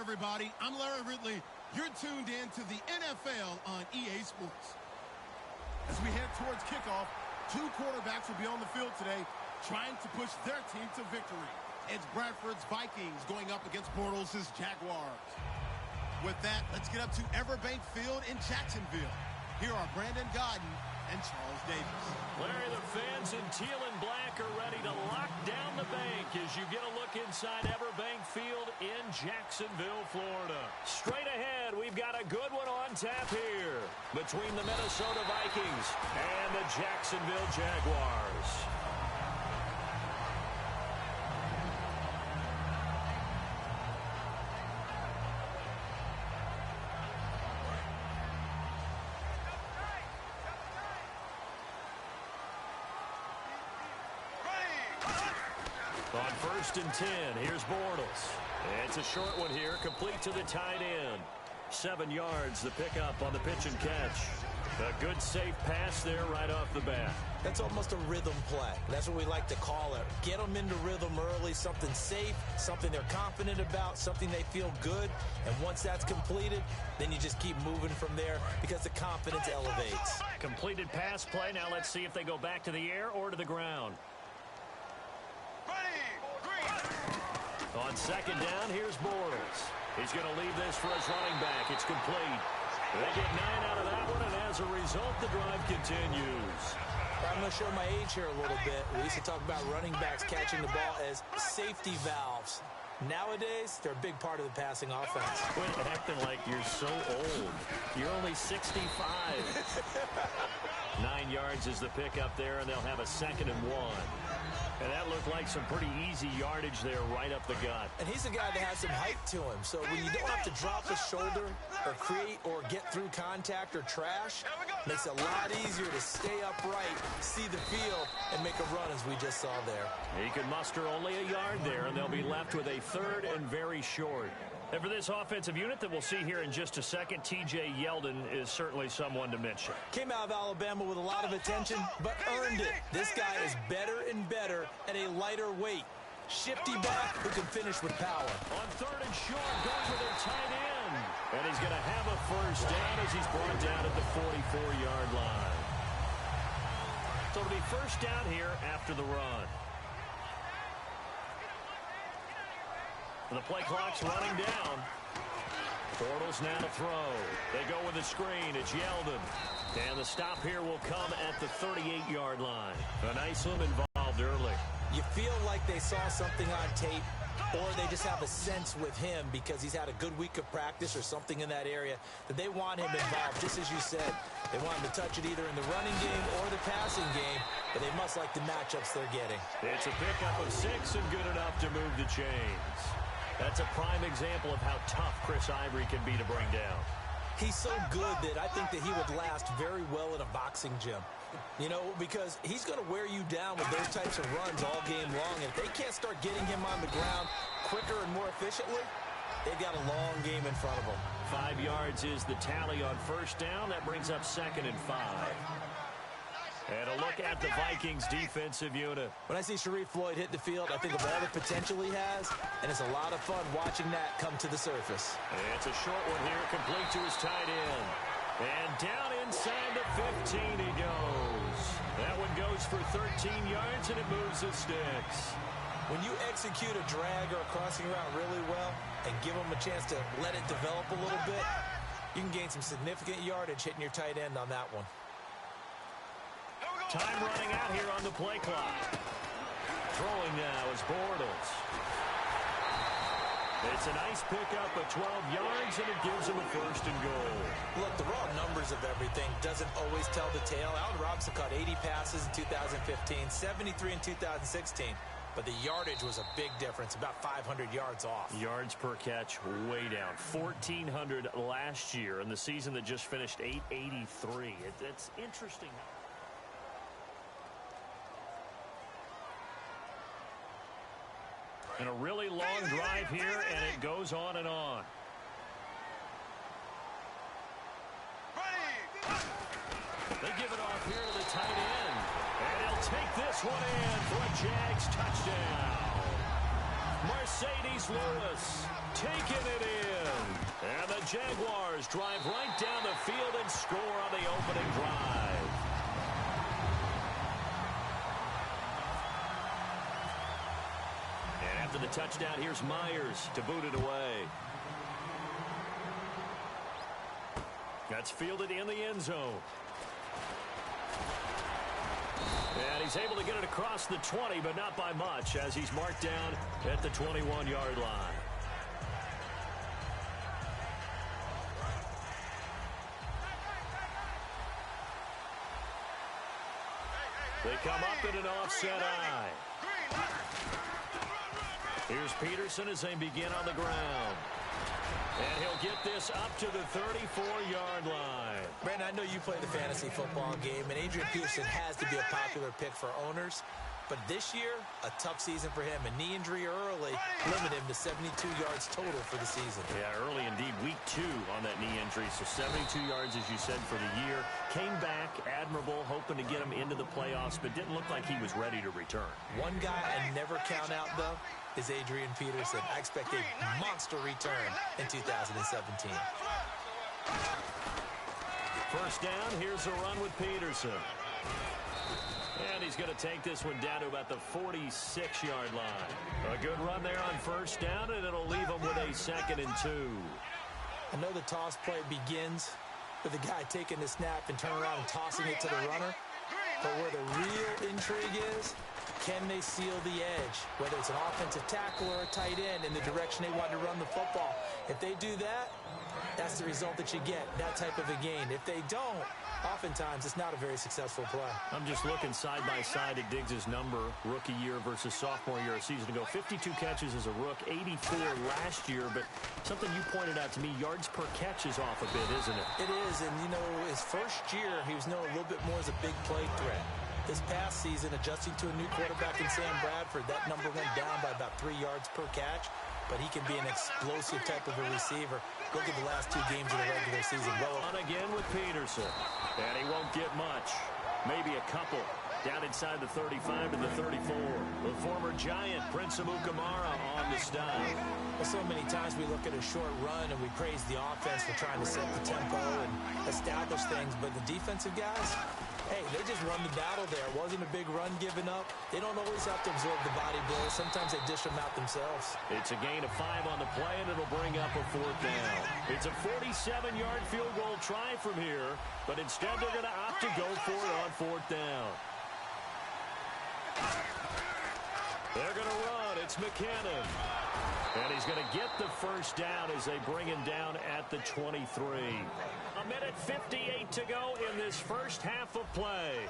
everybody. I'm Larry Ridley. You're tuned in to the NFL on EA Sports. As we head towards kickoff, two quarterbacks will be on the field today trying to push their team to victory. It's Bradford's Vikings going up against Bortles' Jaguars. With that, let's get up to Everbank Field in Jacksonville. Here are Brandon Godden and Charles Davis. Larry, the fans in teal and black are ready to lock down the bank as you get a look inside Everbank Field in Jacksonville, Florida. Straight ahead, we've got a good one on tap here between the Minnesota Vikings and the Jacksonville Jaguars. On 1st and 10, here's Bortles. It's a short one here, complete to the tight end. 7 yards, the pickup on the pitch and catch. A good, safe pass there right off the bat. That's almost a rhythm play. That's what we like to call it. Get them into rhythm early, something safe, something they're confident about, something they feel good. And once that's completed, then you just keep moving from there because the confidence elevates. Completed pass play. Now let's see if they go back to the air or to the ground. On 2nd down, here's Bortles. He's going to leave this for his running back. It's complete. They get 9 out of that one, and as a result, the drive continues. I'm going to show my age here a little bit. We used to talk about running backs catching the ball as safety valves. Nowadays, they're a big part of the passing offense. Quit acting like you're so old. You're only 65. 9 yards is the pickup there, and they'll have a 2nd and 1. And that looked like some pretty easy yardage there right up the gut. And he's a guy that has some height to him. So when you don't have to drop a shoulder or create or get through contact or trash, makes it a lot easier to stay upright, see the field, and make a run as we just saw there. He could muster only a yard there, and they'll be left with a 3rd and very short. And for this offensive unit that we'll see here in just a second, T.J. Yeldon is certainly someone to mention. Came out of Alabama with a lot of attention, but earned it. This guy is better and better at a lighter weight. Shifty back who can finish with power. On 3rd and short, going with their tight end. And he's going to have a 1st down as he's brought down at the 44-yard line. So it'll be 1st down here after the run. The play clock's running down. Bortles now to throw. They go with a screen. It's Yeldon. And the stop here will come at the 38-yard line. A nice one involved early. You feel like they saw something on tape, or they just have a sense with him because he's had a good week of practice or something in that area that they want him involved, just as you said. They want him to touch it either in the running game or the passing game, but they must like the matchups they're getting. It's a pickup of 6 and good enough to move the chains. That's a prime example of how tough Chris Ivory can be to bring down. He's so good that I think that he would last very well in a boxing gym. You know, because he's going to wear you down with those types of runs all game long. And if they can't start getting him on the ground quicker and more efficiently, they've got a long game in front of them. 5 yards is the tally on 1st down. That brings up 2nd and 5. And a look at the Vikings defensive unit. When I see Sharif Floyd hit the field, I think of all the potential he has, and it's a lot of fun watching that come to the surface. It's a short one here, complete to his tight end. And down inside the 15 he goes. That one goes for 13 yards, and it moves the sticks. When you execute a drag or a crossing route really well and give them a chance to let it develop a little bit, you can gain some significant yardage hitting your tight end on that one. Time running out here on the play clock. Throwing now is Bortles. It's a nice pickup of 12 yards, and it gives him a 1st and goal. Look, the raw numbers of everything doesn't always tell the tale. Allen Robinson caught 80 passes in 2015, 73 in 2016. But the yardage was a big difference, about 500 yards off. Yards per catch way down. 1,400 last year, in the season that just finished 883. It's interesting. And a really long drive here, and it goes on and on. They give it off here to the tight end. And he'll take this one in for a Jags touchdown. Mercedes Lewis taking it in. And the Jaguars drive right down the field and score on the opening drive. And after the touchdown, here's Myers to boot it away. That's fielded in the end zone. And he's able to get it across the 20, but not by much, as he's marked down at the 21-yard line. They come up in an offset eye. Here's Peterson as they begin on the ground. And he'll get this up to the 34-yard line. Brandon, I know you play the fantasy football game, and Adrian Peterson has to be a popular pick for owners. But this year, a tough season for him. A knee injury early limited him to 72 yards total for the season. Yeah, early indeed. Week 2 on that knee injury. So 72 yards, as you said, for the year. Came back, admirable, hoping to get him into the playoffs, but didn't look like he was ready to return. One guy I never count out, though, is Adrian Peterson. I expect a monster return in 2017. First down, here's a run with Peterson. And he's going to take this one down to about the 46-yard line. A good run there on first down, and it'll leave him with a 2nd and 2. I know the toss play begins with the guy taking the snap and turning around and tossing it to the runner. But where the real intrigue is, can they seal the edge? Whether it's an offensive tackle or a tight end in the direction they want to run the football. If they do that, that's the result that you get, that type of a gain. If they don't, oftentimes it's not a very successful play. I'm just looking side by side at Diggs' number, rookie year versus sophomore year a season ago. 52 catches as a rook, 84 last year. But something you pointed out to me, yards per catch is off a bit, isn't it? It is, and, you know, his first year, he was known a little bit more as a big play threat. This past season, adjusting to a new quarterback in Sam Bradford, that number went down by about 3 yards per catch. But he can be an explosive type of a receiver. Look at the last 2 games of the regular season. Well, on again with Peterson. And he won't get much. Maybe a couple. Down inside the 35 to the 34. The former Giant, Prince Amukamara, on the stop. Well, so many times we look at a short run and we praise the offense for trying to set the tempo and establish things. But the defensive guys, hey, they just run the battle there. It wasn't a big run given up. They don't always have to absorb the body blows. Sometimes they dish them out themselves. It's a gain of 5 on the play, and it'll bring up a 4th down. It's a 47-yard field goal try from here, but instead they're going to opt to go for it on 4th down. They're going to run. It's McKinnon. And he's going to get the first down as they bring him down at the 23. A minute 58 to go in this first half of play.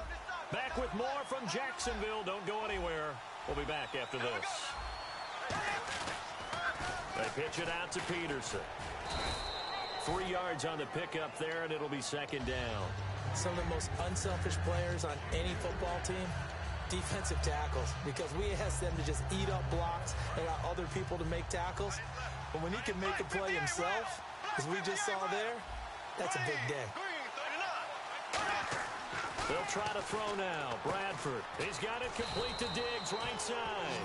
Back with more from Jacksonville. Don't go anywhere. We'll be back after this. They pitch it out to Peterson. 3 yards on the pickup there, and it'll be 2nd down. Some of the most unselfish players on any football team, defensive tackles, because we ask them to just eat up blocks and allow other people to make tackles. But when he can make a play himself, as we just saw there, that's a big day. They'll try to throw now. Bradford. He's got it complete to Diggs, right side.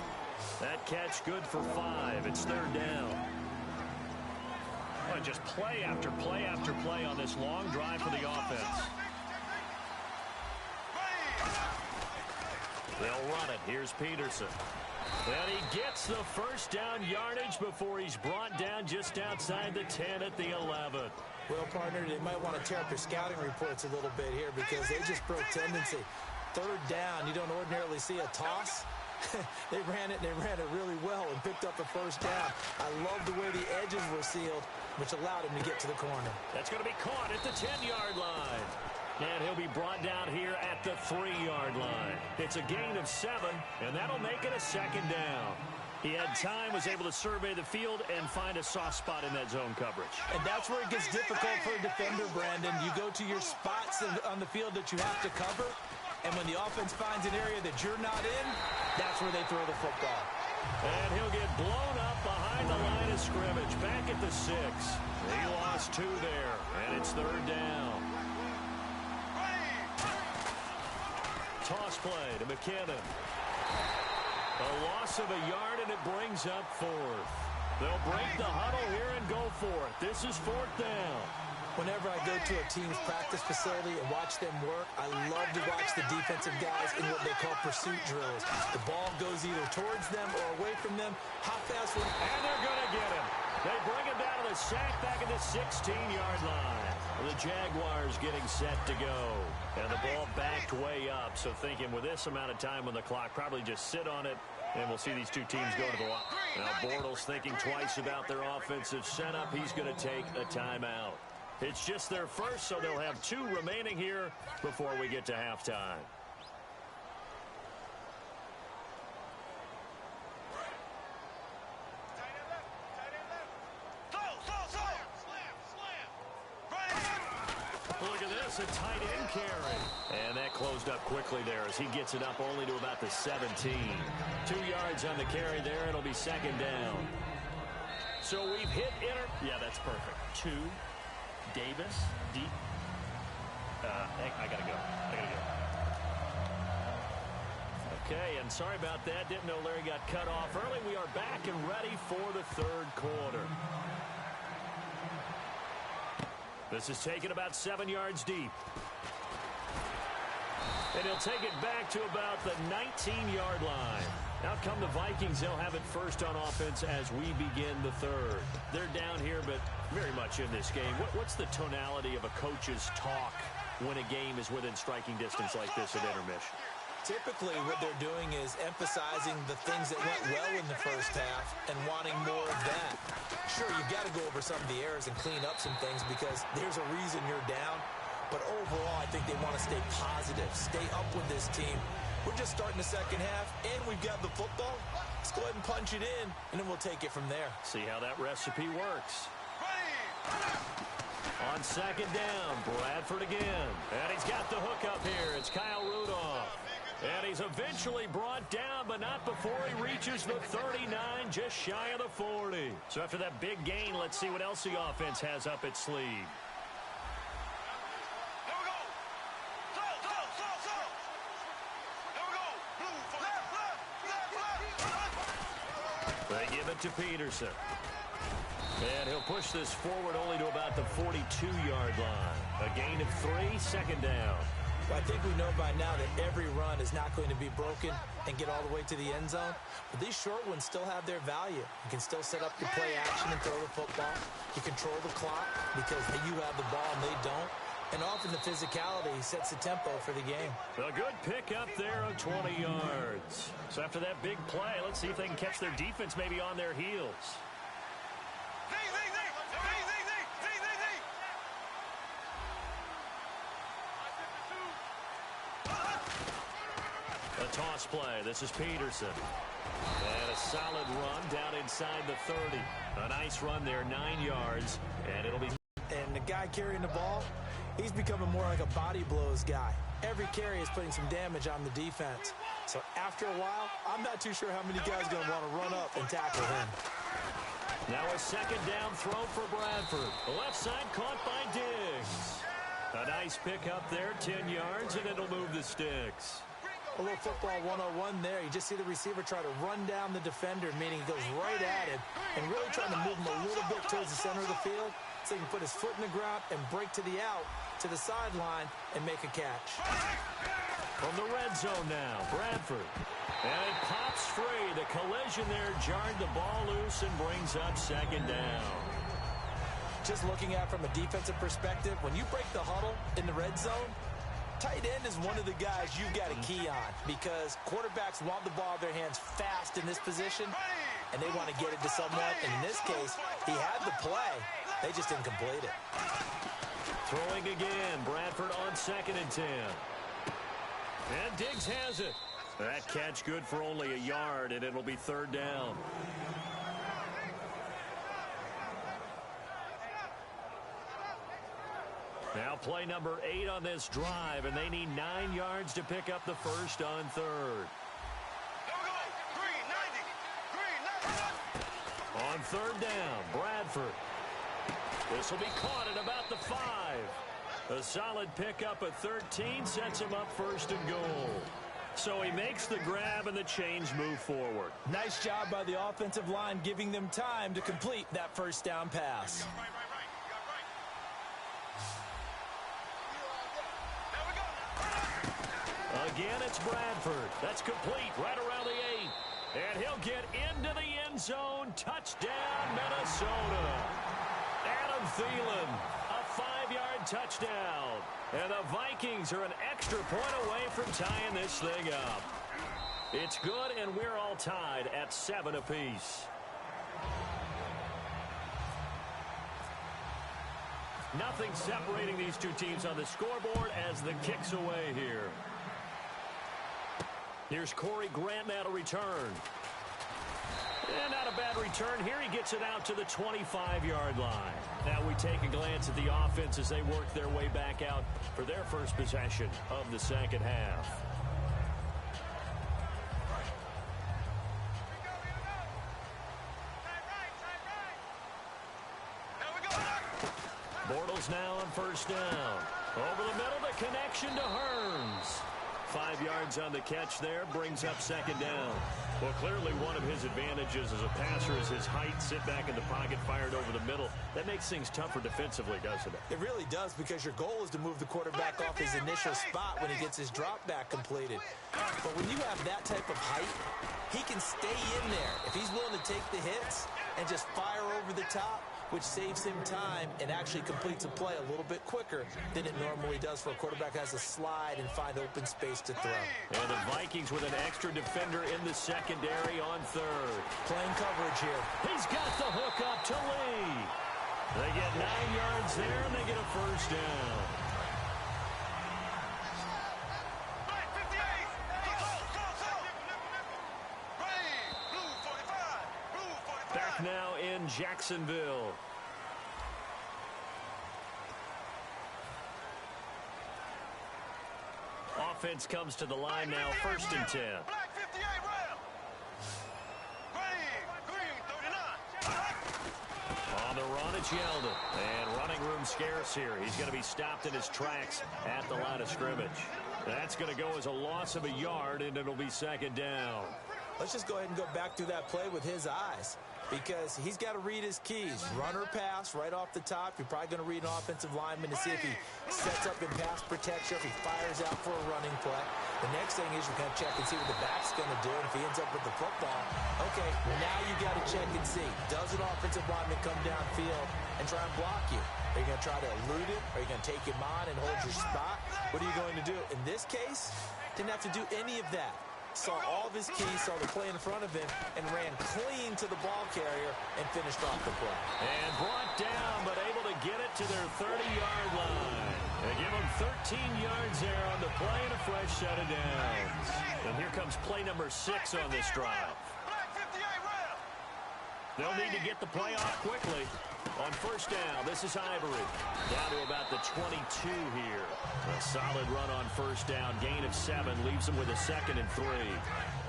That catch good for 5. It's 3rd down. Well, just play after play after play on this long drive for the offense. They'll run it. Here's Peterson. And he gets the first down yardage before he's brought down just outside the 10 at the 11. Well, partner, they might want to tear up their scouting reports a little bit here because they just broke tendency. 3rd down, you don't ordinarily see a toss. They ran it really well and picked up the first down. I love the way the edges were sealed, which allowed him to get to the corner. That's going to be caught at the 10-yard line. And he'll be brought down here at the 3-yard line. It's a gain of 7, and that'll make it a 2nd down. He had time, was able to survey the field and find a soft spot in that zone coverage. And that's where it gets difficult for a defender, Brandon. You go to your spots on the field that you have to cover, and when the offense finds an area that you're not in, that's where they throw the football. And he'll get blown up behind the line of scrimmage, back at the 6. He lost 2 there, and it's 3rd down. Toss play to McKinnon. A loss of a yard, and it brings brings up fourth. They'll break the huddle here and go for it. This is fourth down. Whenever I go to a team's practice facility and watch them work, I love to watch the defensive guys in what they call pursuit drills. The ball goes either towards them or away from them. How fast will... And they're going to get him. They bring him down to the sack back at the 16-yard line. The Jaguars getting set to go. And the ball backed way up. So thinking with this amount of time on the clock, probably just sit on it. And we'll see these two teams go to the line. Now Bortles thinking twice about their offensive setup. He's going to take a timeout. It's just their first, so they'll have 2 remaining here before we get to halftime. Look at this, a tight end carry. And that closed up quickly there as he gets it up only to about the 17. 2 yards on the carry there. It'll be second down. So we've hit Yeah, that's perfect. 2. Davis, deep. I gotta go. Okay, and sorry about that. Didn't know Larry got cut off early. We are back and ready for the third quarter. This is taken about 7 yards deep. And he'll take it back to about the 19-yard line. Out come the Vikings. They'll have it first on offense as we begin the third. They're down here, but very much in this game. What's the tonality of a coach's talk when a game is within striking distance like this at intermission? Typically, what they're doing is emphasizing the things that went well in the first half and wanting more of that. Sure, you've got to go over some of the errors and clean up some things because there's a reason you're down. But overall, I think they want to stay positive, stay up with this team. We're just starting the second half, and we've got the football. Let's go ahead and punch it in, and then we'll take it from there. See how that recipe works. On second down, Bradford again. And he's got the hook up here. It's Kyle Rudolph. And he's eventually brought down, but not before he reaches the 39, just shy of the 40. So after that big gain, let's see what else the offense has up its sleeve. They give it to Peterson. And he'll push this forward only to about the 42-yard line. A gain of 3, second down. Well, I think we know by now that every run is not going to be broken and get all the way to the end zone. But these short ones still have their value. You can still set up your play action and throw the football. You control the clock because you have the ball and they don't. And often the physicality sets the tempo for the game. A good pick up there of 20 yards. So after that big play, let's see if they can catch their defense maybe on their heels. A toss play. This is Peterson. And a solid run down inside the 30. A nice run there, 9 yards. And it'll be... And the guy carrying the ball, he's becoming more like a body blows guy. Every carry is putting some damage on the defense. So after a while, I'm not too sure how many guys are going to want to run up and tackle him. Now a second down throw for Bradford. The left side caught by Diggs. A nice pick up there, 10 yards, and it'll move the sticks. A little football 101 there. You just see the receiver try to run down the defender, meaning he goes right at him and really trying to move him a little bit towards the center of the field so he can put his foot in the ground and break to the out, to the sideline, and make a catch. From the red zone now, Bradford. And it pops free. The collision there jarred the ball loose and brings up second down. Just looking at it from a defensive perspective, when you break the huddle in the red zone, tight end is one of the guys you've got a key on because quarterbacks want the ball in their hands fast in this position, and they want to get it to someone. And in this case, he had the play. They just didn't complete it. Throwing again. Bradford on second and 10. And Diggs has it. That catch good for only a yard, and it'll be third down. Now play number 8 on this drive, and they need 9 yards to pick up the first on third. On third down, Bradford. This will be caught at about the 5. A solid pickup at 13 sets him up first and goal. So he makes the grab and the change move forward. Nice job by the offensive line giving them time to complete that first down pass. Again, it's Bradford. That's complete right around the 8. And he'll get into the end zone. Touchdown, Minnesota. Adam Thielen, a 5-yard touchdown. And the Vikings are an extra point away from tying this thing up. It's good, and we're all tied at 7 apiece. Nothing separating these two teams on the scoreboard as the kick's away here. Here's Corey Grant now to return. And not a bad return here. He gets it out to the 25-yard line. Now we take a glance at the offense as they work their way back out for their first possession of the second half. Bortles now on first down. Over the middle, the connection to Hearns. 5 yards on the catch there, brings up second down. Well, clearly one of his advantages as a passer is his height, sit back in the pocket, fired over the middle. That makes things tougher defensively, doesn't it? It really does, because your goal is to move the quarterback off his initial spot when he gets his drop back completed. But when you have that type of height, he can stay in there. If he's willing to take the hits and just fire over the top, which saves him time and actually completes a play a little bit quicker than it normally does for a quarterback who has to slide and find open space to throw. And the Vikings with an extra defender in the secondary on third. Playing coverage here. He's got the hook up to Lee. They get 9 yards there, and they get a first down. Back now in Jacksonville. Offense comes to the line now, 1st and 10. On the run, it's Yeldon. And running room scarce here. He's going to be stopped in his tracks at the line of scrimmage. That's going to go as a loss of a yard, and it'll be second down. Let's just go ahead and go back through that play with his eyes, because he's got to read his keys. Run or pass right off the top. You're probably going to read an offensive lineman to see if he sets up in pass protection, if he fires out for a running play. The next thing is you're going to check and see what the back's going to do. And if he ends up with the football, okay, now you got to check and see. Does an offensive lineman come downfield and try and block you? Are you going to try to elude him? Are you going to take him on and hold your spot? What are you going to do? In this case, didn't have to do any of that. Saw all of his keys, saw the play in front of him, and ran clean to the ball carrier and finished off the play. And brought down, but able to get it to their 30-yard line. They give him 13 yards there on the play and a fresh set of downs. And here comes play number 6 on this drive. They'll need to get the play off quickly. On first down, this is Ivory. Down to about the 22 here. A solid run on first down. Gain of 7 leaves them with a 2nd and 3.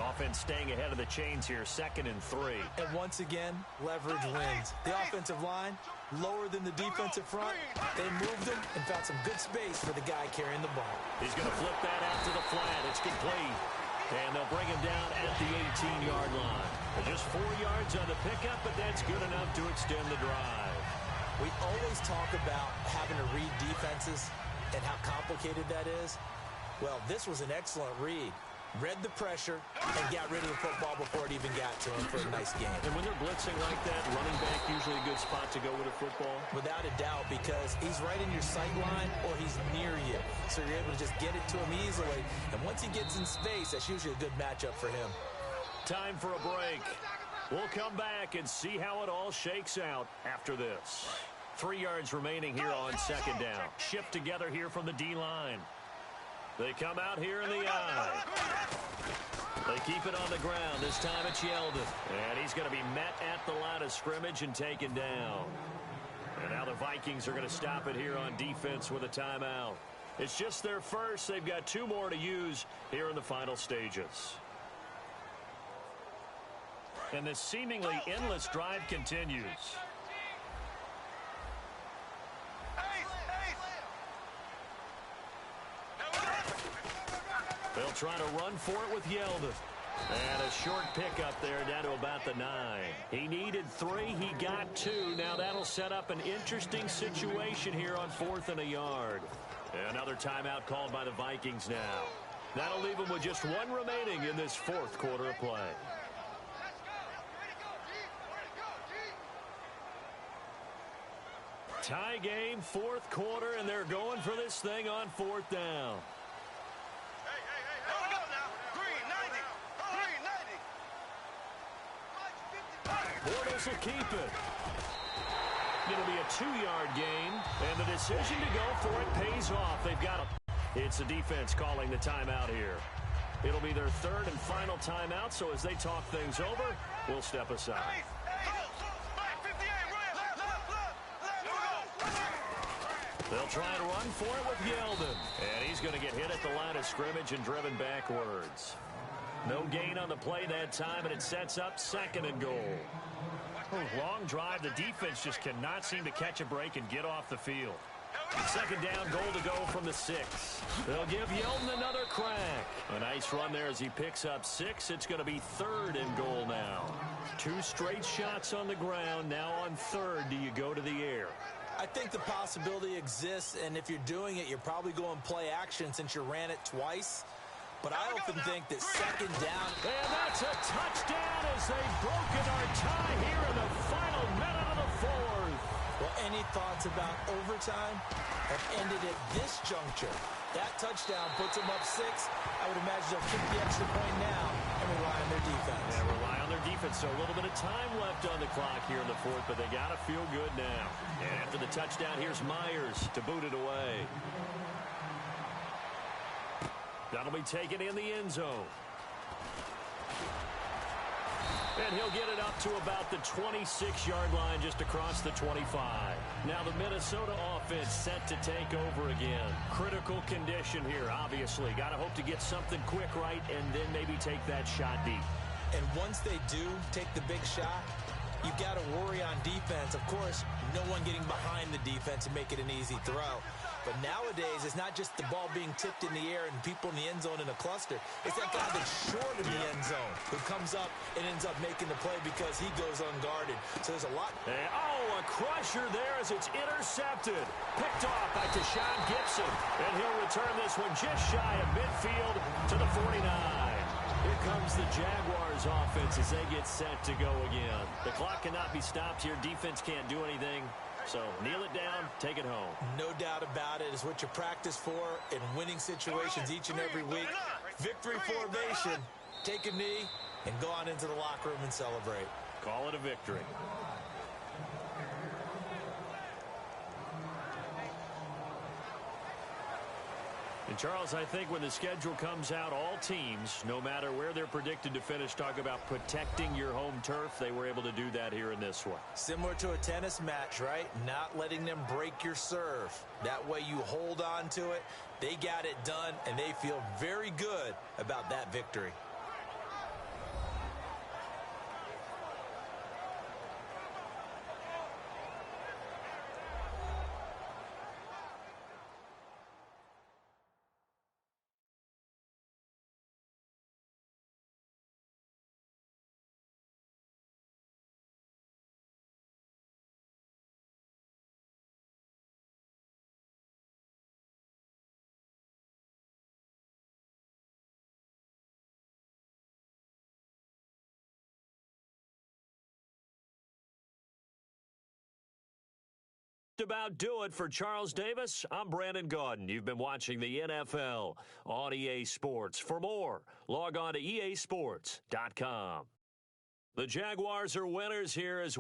Offense staying ahead of the chains here. 2nd and 3. And once again, leverage wins. The offensive line, lower than the defensive front. They moved them and found some good space for the guy carrying the ball. He's going to flip that out to the flat. It's complete. And they'll bring him down at the 18-yard line. Just 4 yards on the pickup, but that's good enough to extend the drive. We always talk about having to read defenses and how complicated that is. Well, this was an excellent read. Read the pressure and got rid of the football before it even got to him for a nice game. And when they're blitzing like that, running back usually a good spot to go with a football? Without a doubt, because he's right in your sight line or he's near you. So you're able to just get it to him easily. And once he gets in space, that's usually a good matchup for him. Time for a break. We'll come back and see how it all shakes out after this. 3 yards remaining here on second down. Shift together here from the D-line. They come out here in the eye. They keep it on the ground. This time it's Yeldon. And he's going to be met at the line of scrimmage and taken down. And now the Vikings are going to stop it here on defense with a timeout. It's just their first. They've got 2 more to use here in the final stages. And this seemingly endless drive continues. They'll try to run for it with Yeldon. And a short pickup there down to about the 9. He needed 3. He got 2. Now that'll set up an interesting situation here on 4th and a yard. Another timeout called by the Vikings now. That'll leave them with just 1 remaining in this 4th quarter of play. Tie game, 4th quarter, and they're going for this thing on 4th down. Bortles will keep it. It'll be a 2-yard gain, and the decision to go for it pays off. They've got it. It's the defense calling the timeout here. It'll be their 3rd and final timeout, so as they talk things over, we'll step aside. They'll try to run for it with Yeldon. And he's going to get hit at the line of scrimmage and driven backwards. No gain on the play that time, and it sets up 2nd and goal. Long drive. The defense just cannot seem to catch a break and get off the field. 2nd down, goal to go from the 6. They'll give Yeldon another crack. A nice run there as he picks up 6. It's going to be 3rd and goal now. 2 straight shots on the ground. Now on 3rd, do you go to the air? I think the possibility exists, and if you're doing it, you're probably going play action since you ran it twice. But I often think that 2nd down. And that's a touchdown as they've broken our tie here in the final minute of the 4th. Well, any thoughts about overtime have ended at this juncture. That touchdown puts them up 6. I would imagine they'll kick the extra point now and rely on their defense. Yeah, rely on their defense. So a little bit of time left on the clock here in the 4th, but they got to feel good now. And after the touchdown, here's Myers to boot it away. That'll be taken in the end zone. And he'll get it up to about the 26-yard line, just across the 25. Now the Minnesota offense set to take over again. Critical condition here, obviously. Got to hope to get something quick right and then maybe take that shot deep. And once they do take the big shot, you've got to worry on defense. Of course, no one getting behind the defense and make it an easy throw. But nowadays, it's not just the ball being tipped in the air and people in the end zone in a cluster. It's that guy that's short of the end zone who comes up and ends up making the play because he goes unguarded. So there's a lot. A crusher there as it's intercepted. Picked off by Deshaun Gibson. And he'll return this one just shy of midfield to the 49. Here comes the Jaguars offense as they get set to go again. The clock cannot be stopped here. Defense can't do anything. So kneel it down, take it home. No doubt about it. It's what you practice for in winning situations each and every week. Victory formation. Take a knee and go on into the locker room and celebrate. Call it a victory. And Charles, I think when the schedule comes out, all teams, no matter where they're predicted to finish, talk about protecting your home turf. They were able to do that here in this one. Similar to a tennis match, right? Not letting them break your serve. That way you hold on to it. They got it done, and they feel very good about that victory. About do it for Charles Davis. I'm Brandon Gaudin. You've been watching the NFL on EA Sports. For more, log on to easports.com. The Jaguars are winners here as